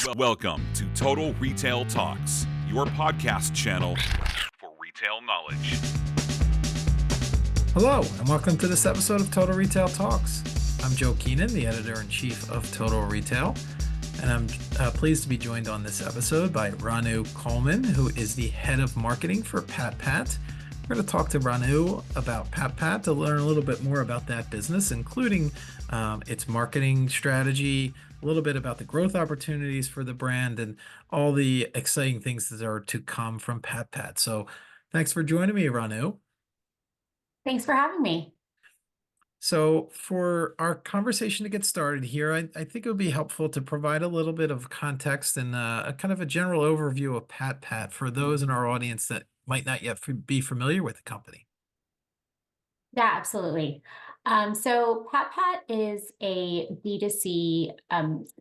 Welcome to Total Retail Talks, your podcast channel for retail knowledge. Hello, and welcome to this episode of Total Retail Talks. I'm Joe Keenan, the editor-in-chief of Total Retail, and I'm pleased to be joined on this episode by Ranu Coleman, who is the head of marketing for PatPat. We're going to talk to Ranu about PatPat to learn a little bit more about that business, including its marketing strategy, a little bit about the growth opportunities for the brand, and all the exciting things that are to come from PatPat. So thanks for joining me, Ranu. Thanks for having me. So for our conversation to get started here, I think it would be helpful to provide a little bit of context and a kind of a general overview of PatPat for those in our audience that might not yet be familiar with the company. Yeah, absolutely. So PatPat is a D2C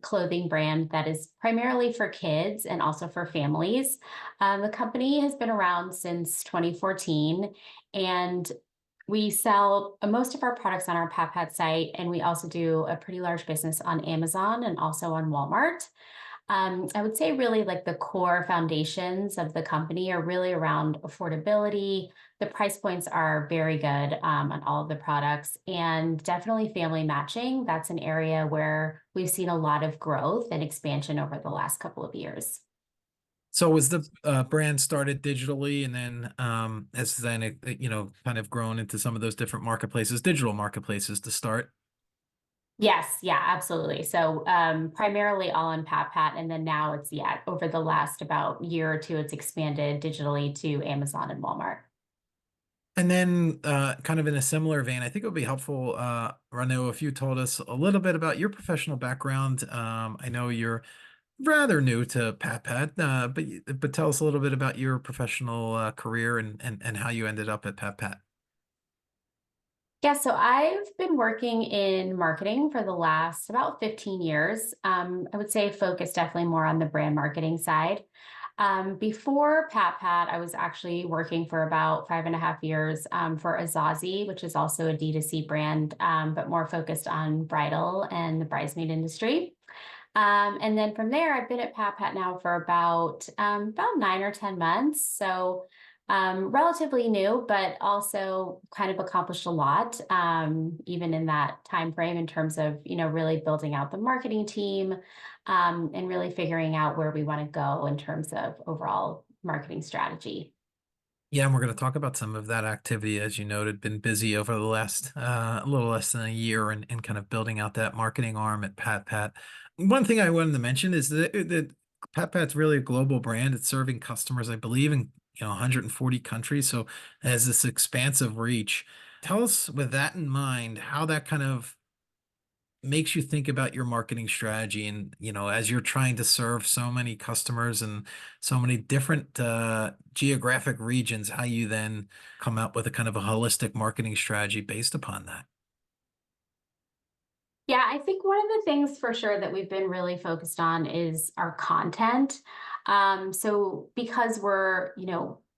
clothing brand that is primarily for kids and also for families. The company has been around since 2014, and we sell most of our products on our PatPat site, and we also do a pretty large business on Amazon and also on Walmart. I would say really like the core foundations of the company are really around affordability. The price points are very good on all of the products, and definitely family matching. That's an area where we've seen a lot of growth and expansion over the last couple of years. So was the brand started digitally, and then has then kind of grown into some of those different marketplaces, digital marketplaces to start? Yes, yeah, absolutely. So primarily all on PatPat, and then now it's over the last about year or two, it's expanded digitally to Amazon and Walmart. And then kind of in a similar vein, I think it would be helpful, Ranu, if you told us a little bit about your professional background. I know you're rather new to PatPat, but tell us a little bit about your professional career and how you ended up at PatPat. Yeah, so I've been working in marketing for the last about 15 years. I would say focused definitely more on the brand marketing side. Before PatPat, I was actually working for about 5.5 years for Azazi, which is also a D2C brand, but more focused on bridal and the bridesmaid industry. And then from there, I've been at PatPat now for about 9 or 10 months. So relatively new, but also kind of accomplished a lot, even in that time frame in terms of, really building out the marketing team and really figuring out where we want to go in terms of overall marketing strategy. Yeah, and we're going to talk about some of that activity, as you noted, been busy over the last a little less than a year and kind of building out that marketing arm at PatPat. One thing I wanted to mention is that PatPat's really a global brand. It's serving customers, I believe, in 140 countries, so it has this expansive reach. Tell us, with that in mind, how that kind of makes you think about your marketing strategy and as you're trying to serve so many customers and so many different geographic regions, how you then come up with a kind of a holistic marketing strategy based upon that. Yeah, I think one of the things for sure that we've been really focused on is our content. So because we're,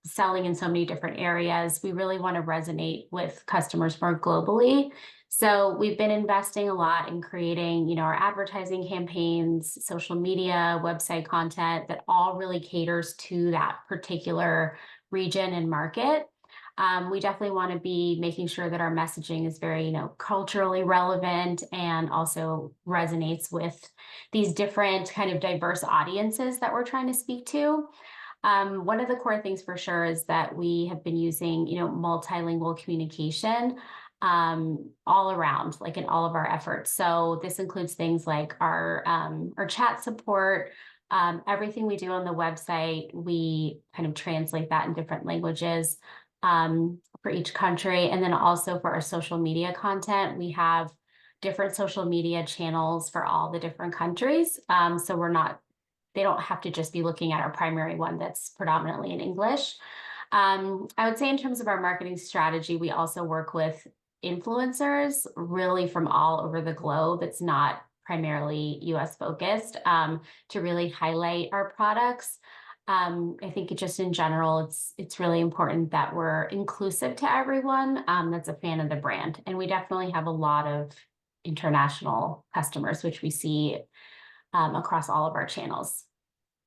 selling in so many different areas, we really want to resonate with customers more globally. So we've been investing a lot in creating, our advertising campaigns, social media, website content that all really caters to that particular region and market. We definitely want to be making sure that our messaging is very, culturally relevant and also resonates with these different kind of diverse audiences that we're trying to speak to. One of the core things for sure is that we have been using, multilingual communication all around, like in all of our efforts. So this includes things like our chat support. Everything we do on the website, we kind of translate that in different languages for each country. And then also for our social media content, we have different social media channels for all the different countries. So they don't have to just be looking at our primary one that's predominantly in English. I would say in terms of our marketing strategy, we also work with influencers really from all over the globe. It's not primarily US focused to really highlight our products. I think just in general, it's really important that we're inclusive to everyone that's a fan of the brand. And we definitely have a lot of international customers, which we see across all of our channels.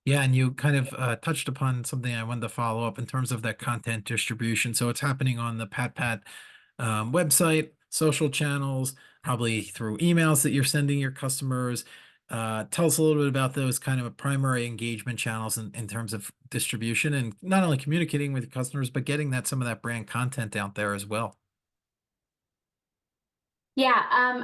Yeah, and you kind of touched upon something I wanted to follow up in terms of that content distribution. So it's happening on the PatPat website, social channels, probably through emails that you're sending your customers. Tell us a little bit about those kind of primary engagement channels in terms of distribution and not only communicating with your customers, but getting some of that brand content out there as well. Yeah,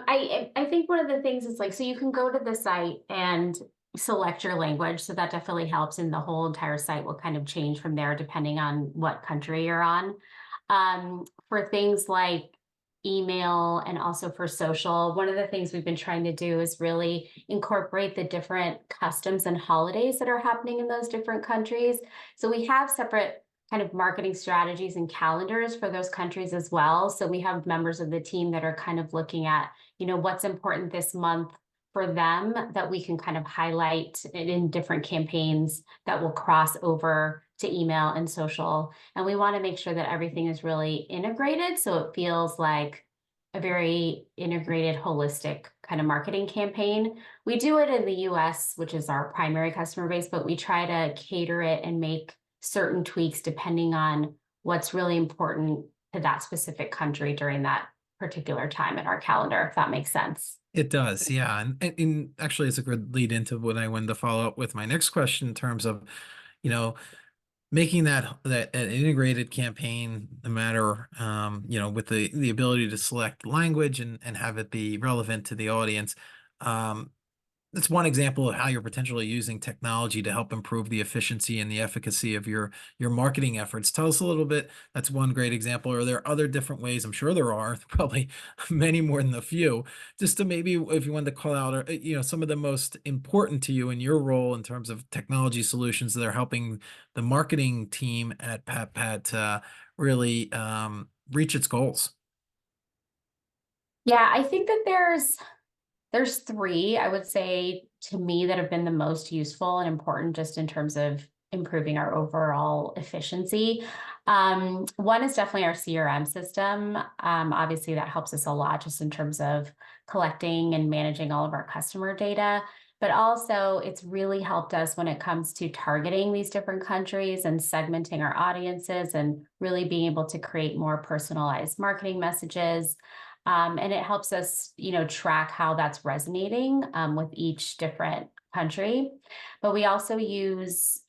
I think one of the things is like, so you can go to the site and select your language. So that definitely helps, and the whole entire site will kind of change from there depending on what country you're on. For things like email and also for social, one of the things we've been trying to do is really incorporate the different customs and holidays that are happening in those different countries. So we have separate kind of marketing strategies and calendars for those countries as well. So we have members of the team that are kind of looking at, what's important this month for them that we can kind of highlight in different campaigns that will cross over to email and social. And we want to make sure that everything is really integrated, so it feels like a very integrated, holistic kind of marketing campaign. We do it in the US, which is our primary customer base, but we try to cater it and make certain tweaks depending on what's really important to that specific country during that particular time in our calendar, if that makes sense. It does, yeah. And actually, it's a good lead into what I wanted to follow up with my next question in terms of, you know, making that an integrated campaign, no matter with the ability to select language and have it be relevant to the audience. That's one example of how you're potentially using technology to help improve the efficiency and the efficacy of your marketing efforts. Tell us a little bit. That's one great example. Are there other different ways? I'm sure there are, probably many more than a few. Just to maybe, if you wanted to call out, some of the most important to you in your role in terms of technology solutions that are helping the marketing team at PatPat really reach its goals. Yeah, I think that there's three, I would say, to me that have been the most useful and important just in terms of improving our overall efficiency. One is definitely our CRM system. Obviously, that helps us a lot just in terms of collecting and managing all of our customer data. But also, it's really helped us when it comes to targeting these different countries and segmenting our audiences and really being able to create more personalized marketing messages. And it helps us, track how that's resonating with each different country. But we also use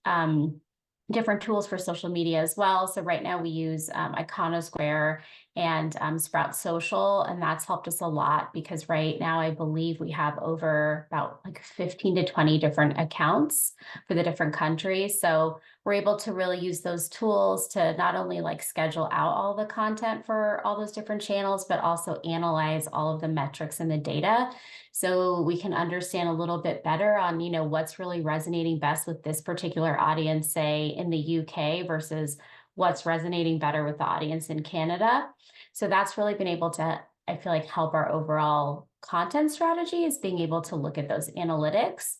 different tools for social media as well. So right now we use Iconosquare and Sprout Social, and that's helped us a lot because right now I believe we have over about like 15 to 20 different accounts for the different countries. So we're able to really use those tools to not only like schedule out all the content for all those different channels, but also analyze all of the metrics and the data so we can understand a little bit better on, what's really resonating best with this particular audience, say in the UK versus what's resonating better with the audience in Canada. So that's really been able to, I feel like, help our overall content strategy is being able to look at those analytics.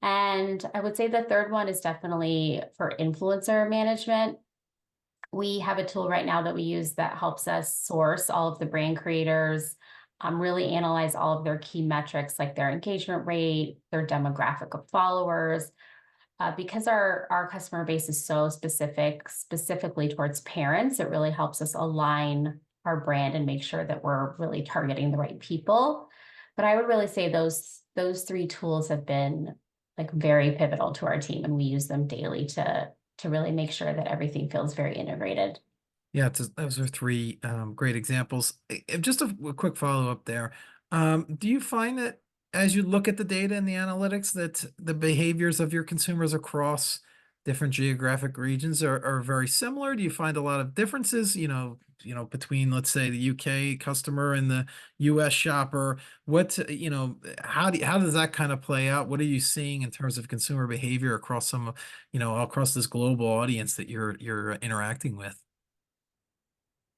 And I would say the third one is definitely for influencer management. We have a tool right now that we use that helps us source all of the brand creators, really analyze all of their key metrics like their engagement rate, their demographic of followers. Because our customer base is so specifically towards parents, it really helps us align our brand and make sure that we're really targeting the right people. But I would really say those three tools have been like very pivotal to our team, and we use them daily to really make sure that everything feels very integrated. Yeah, those are three great examples. Just a quick follow up there. Do you find that as you look at the data and the analytics, that the behaviors of your consumers across different geographic regions are very similar? Do you find a lot of differences, between, let's say, the UK customer and the US shopper? How does that kind of play out? What are you seeing in terms of consumer behavior across across this global audience that you're interacting with?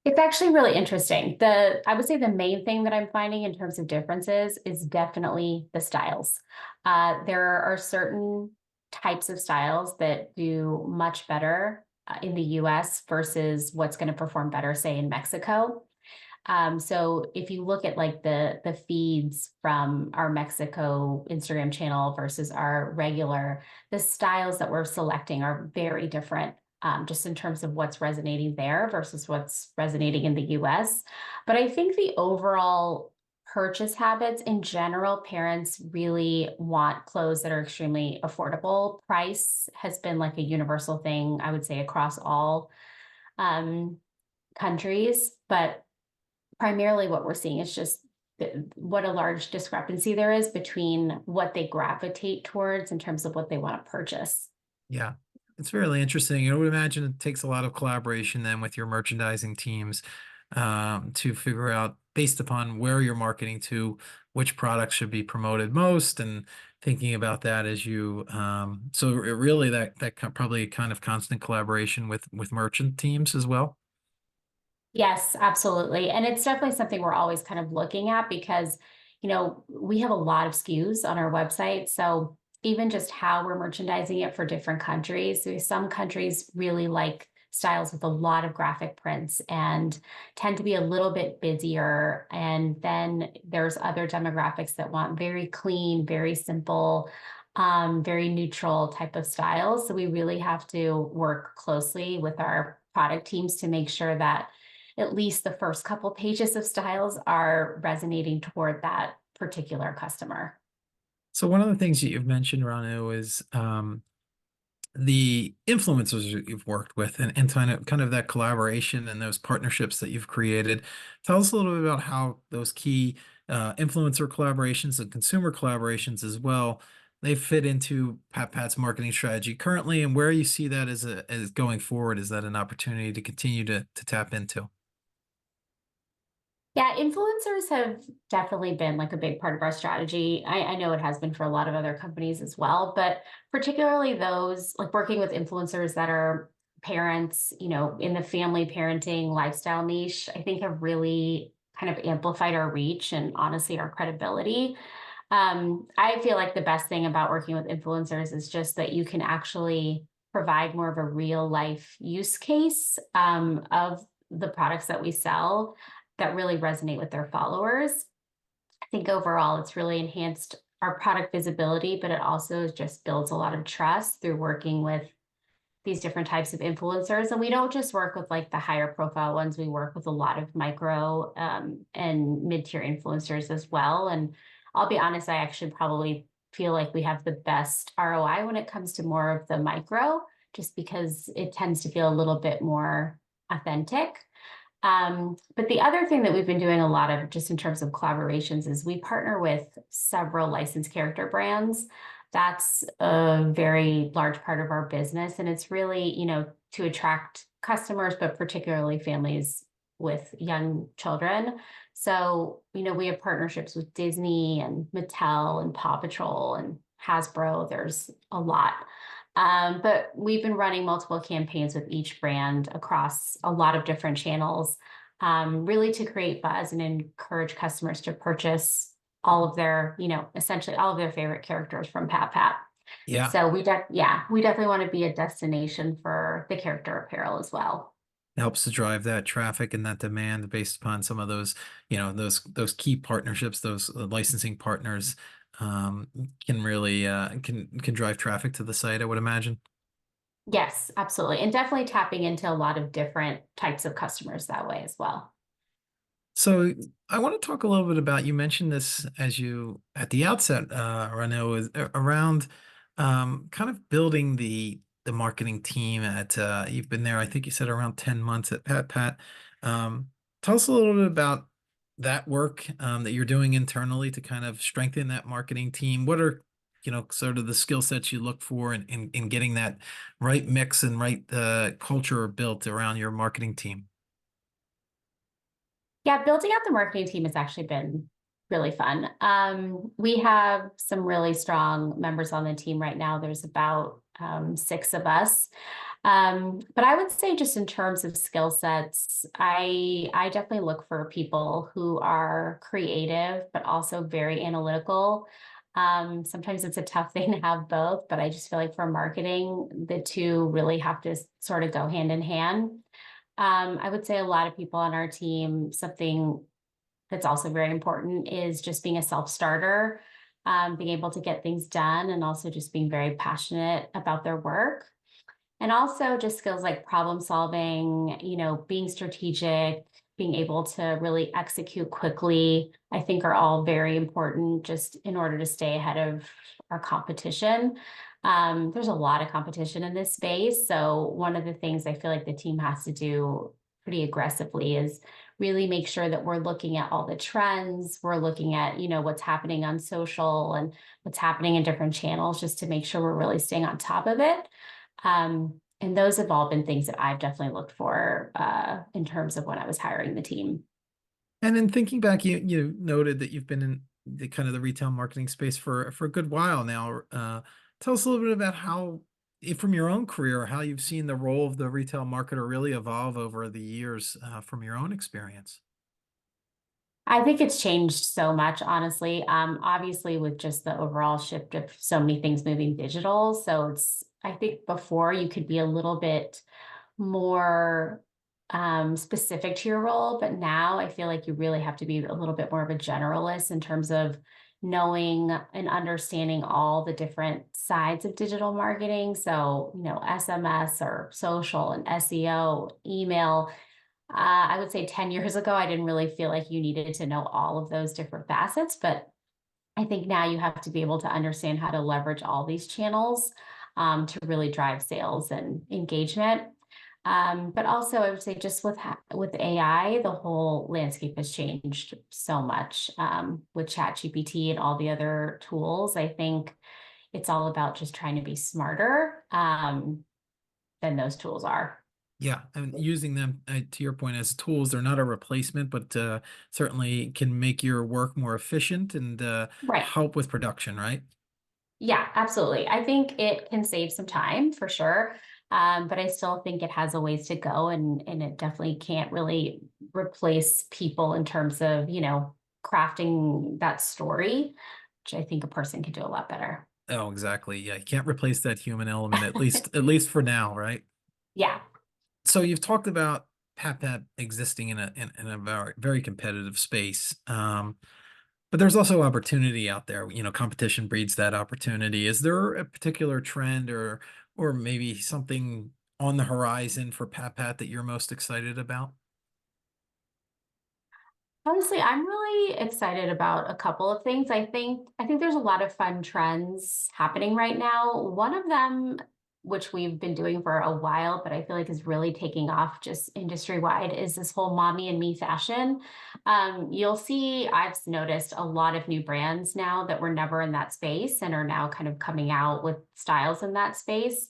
It's actually really interesting. I would say the main thing that I'm finding in terms of differences is definitely the styles. There are certain types of styles that do much better in the US versus what's going to perform better, say, in Mexico. So if you look at like the feeds from our Mexico Instagram channel versus our regular, the styles that we're selecting are very different. Just in terms of what's resonating there versus what's resonating in the US. But I think the overall purchase habits in general, parents really want clothes that are extremely affordable. Price has been like a universal thing, I would say, across all um, countries. But primarily what we're seeing is just what a large discrepancy there is between what they gravitate towards in terms of what they want to purchase. Yeah, it's really interesting. I would imagine it takes a lot of collaboration then with your merchandising teams to figure out, based upon where you're marketing to, which products should be promoted most, and thinking about that as you. So it really probably kind of constant collaboration with merchant teams as well. Yes, absolutely. And it's definitely something we're always kind of looking at because, we have a lot of SKUs on our website. So even just how we're merchandising it for different countries, some countries really like styles with a lot of graphic prints and tend to be a little bit busier. And then there's other demographics that want very clean, very simple, very neutral type of styles. So we really have to work closely with our product teams to make sure that at least the first couple pages of styles are resonating toward that particular customer. So one of the things that you've mentioned, Ranu, is the influencers that you've worked with, and kind of that collaboration and those partnerships that you've created. Tell us a little bit about how those key influencer collaborations and consumer collaborations as well, they fit into PatPat's marketing strategy currently, and where you see that as going forward. Is that an opportunity to continue to tap into? Yeah, influencers have definitely been like a big part of our strategy. I know it has been for a lot of other companies as well, but particularly those like working with influencers that are parents, in the family parenting lifestyle niche, I think have really kind of amplified our reach and honestly our credibility. I feel like the best thing about working with influencers is just that you can actually provide more of a real life use case of the products that we sell that really resonate with their followers. I think overall it's really enhanced our product visibility, but it also just builds a lot of trust through working with these different types of influencers. And we don't just work with like the higher profile ones, we work with a lot of micro and mid-tier influencers as well. And I'll be honest, I actually probably feel like we have the best ROI when it comes to more of the micro, just because it tends to feel a little bit more authentic. But the other thing that we've been doing a lot of just in terms of collaborations is we partner with several licensed character brands. That's a very large part of our business. And it's really, to attract customers, but particularly families with young children. So, we have partnerships with Disney and Mattel and Paw Patrol and Hasbro. There's a lot. But we've been running multiple campaigns with each brand across a lot of different channels, really to create buzz and encourage customers to purchase all of their, essentially all of their favorite characters from PatPat. Yeah. So we definitely want to be a destination for the character apparel as well. Helps to drive that traffic and that demand based upon some of those, those key partnerships, those licensing partners can really can drive traffic to the site, I would imagine. Yes, absolutely. And definitely tapping into a lot of different types of customers that way as well. So I want to talk a little bit about, you mentioned this as you at the outset, Rano, is around kind of building the marketing team at you've been there, I think you said around 10 months at PatPat. Tell us a little bit about that work that you're doing internally to kind of strengthen that marketing team. What are, sort of the skill sets you look for in getting that right mix and right culture built around your marketing team? Yeah, building out the marketing team has actually been really fun. We have some really strong members on the team right now. There's about 6 of us. But I would say just in terms of skill sets, I definitely look for people who are creative, but also very analytical. Sometimes it's a tough thing to have both, but I just feel like for marketing, the two really have to sort of go hand in hand. I would say a lot of people on our team, something that's also very important is just being a self-starter, being able to get things done, and also just being very passionate about their work. And also just skills like problem solving, being strategic, being able to really execute quickly, I think are all very important just in order to stay ahead of our competition. There's a lot of competition in this space. So one of the things I feel like the team has to do pretty aggressively is really make sure that we're looking at all the trends. We're looking at, what's happening on social and what's happening in different channels just to make sure we're really staying on top of it. And those have all been things that I've definitely looked for in terms of when I was hiring the team. And in thinking back, you noted that you've been in the kind of the retail marketing space for a good while now. Tell us a little bit about how, from your own career, how you've seen the role of the retail marketer really evolve over the years from your own experience. I think it's changed so much, honestly. Obviously, with just the overall shift of so many things moving digital. So I think before you could be a little bit more specific to your role, but now I feel like you really have to be a little bit more of a generalist in terms of knowing and understanding all the different sides of digital marketing. So, SMS or social and SEO, email. I would say 10 years ago, I didn't really feel like you needed to know all of those different facets, but I think now you have to be able to understand how to leverage all these channels to really drive sales and engagement. But also, I would say just with AI, the whole landscape has changed so much with ChatGPT and all the other tools. I think it's all about just trying to be smarter than those tools are. Yeah, and using them to your point as tools, they're not a replacement, but certainly can make your work more efficient and Right. help with production, right? Yeah, absolutely. I think it can save some time for sure. But I still think it has a ways to go, and it definitely can't really replace people in terms of, crafting that story, which I think a person can do a lot better. Oh, exactly. Yeah, you can't replace that human element at least for now, right? Yeah. So you've talked about PatPat existing in a very very competitive space. But there's also opportunity out there. Competition breeds that opportunity. Is there a particular trend or maybe something on the horizon for PatPat that you're most excited about? Honestly, I'm really excited about a couple of things. I think there's a lot of fun trends happening right now. One of them, which we've been doing for a while, but I feel like is really taking off just industry wide, is this whole mommy and me fashion. You'll see, I've noticed a lot of new brands now that were never in that space and are now kind of coming out with styles in that space.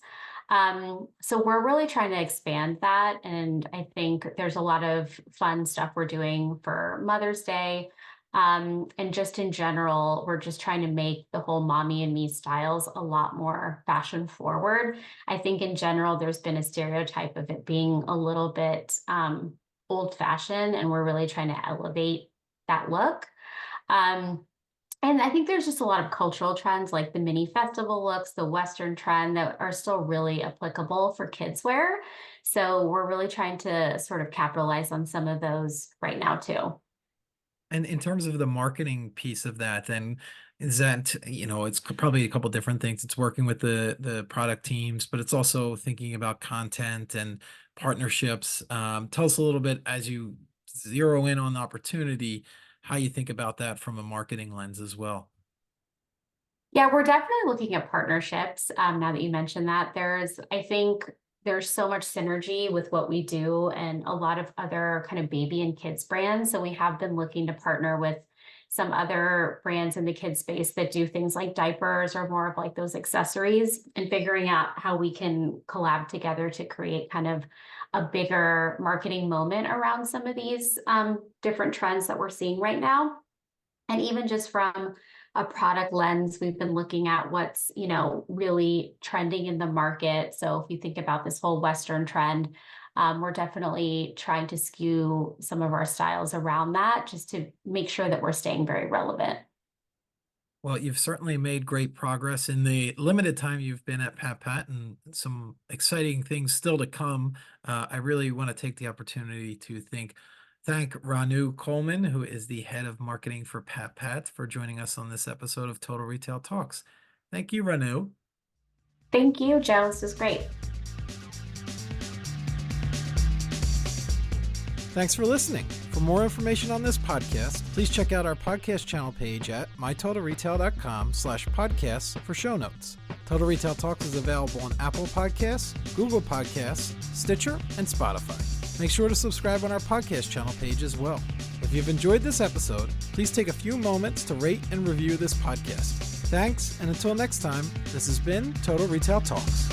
So we're really trying to expand that. And I think there's a lot of fun stuff we're doing for Mother's Day. And just in general, we're just trying to make the whole mommy and me styles a lot more fashion forward. I think in general, there's been a stereotype of it being a little bit old fashioned, and we're really trying to elevate that look. Um, and I think there's just a lot of cultural trends like the mini festival looks, the Western trend that are still really applicable for kids wear. So we're really trying to sort of capitalize on some of those right now too. And in terms of the marketing piece of that, then is that, it's probably a couple different things. It's working with the product teams, but it's also thinking about content and partnerships. Tell us a little bit as you zero in on the opportunity, how you think about that from a marketing lens as well. Yeah, we're definitely looking at partnerships. Now that you mentioned that, I think there's so much synergy with what we do and a lot of other kind of baby and kids brands. So we have been looking to partner with some other brands in the kids space that do things like diapers or more of like those accessories, and figuring out how we can collab together to create kind of a bigger marketing moment around some of these different trends that we're seeing right now. And even just from a product lens, we've been looking at what's, really trending in the market. So if you think about this whole Western trend, we're definitely trying to skew some of our styles around that just to make sure that we're staying very relevant. Well, you've certainly made great progress in the limited time you've been at PatPat, and some exciting things still to come. I really want to take the opportunity to thank Ranu Coleman, who is the head of marketing for PatPat, for joining us on this episode of Total Retail Talks. Thank you, Ranu. Thank you, Joe. This was great. Thanks for listening. For more information on this podcast, please check out our podcast channel page at mytotalretail.com/podcasts for show notes. Total Retail Talks is available on Apple Podcasts, Google Podcasts, Stitcher, and Spotify. Make sure to subscribe on our podcast channel page as well. If you've enjoyed this episode, please take a few moments to rate and review this podcast. Thanks, and until next time, this has been Total Retail Talks.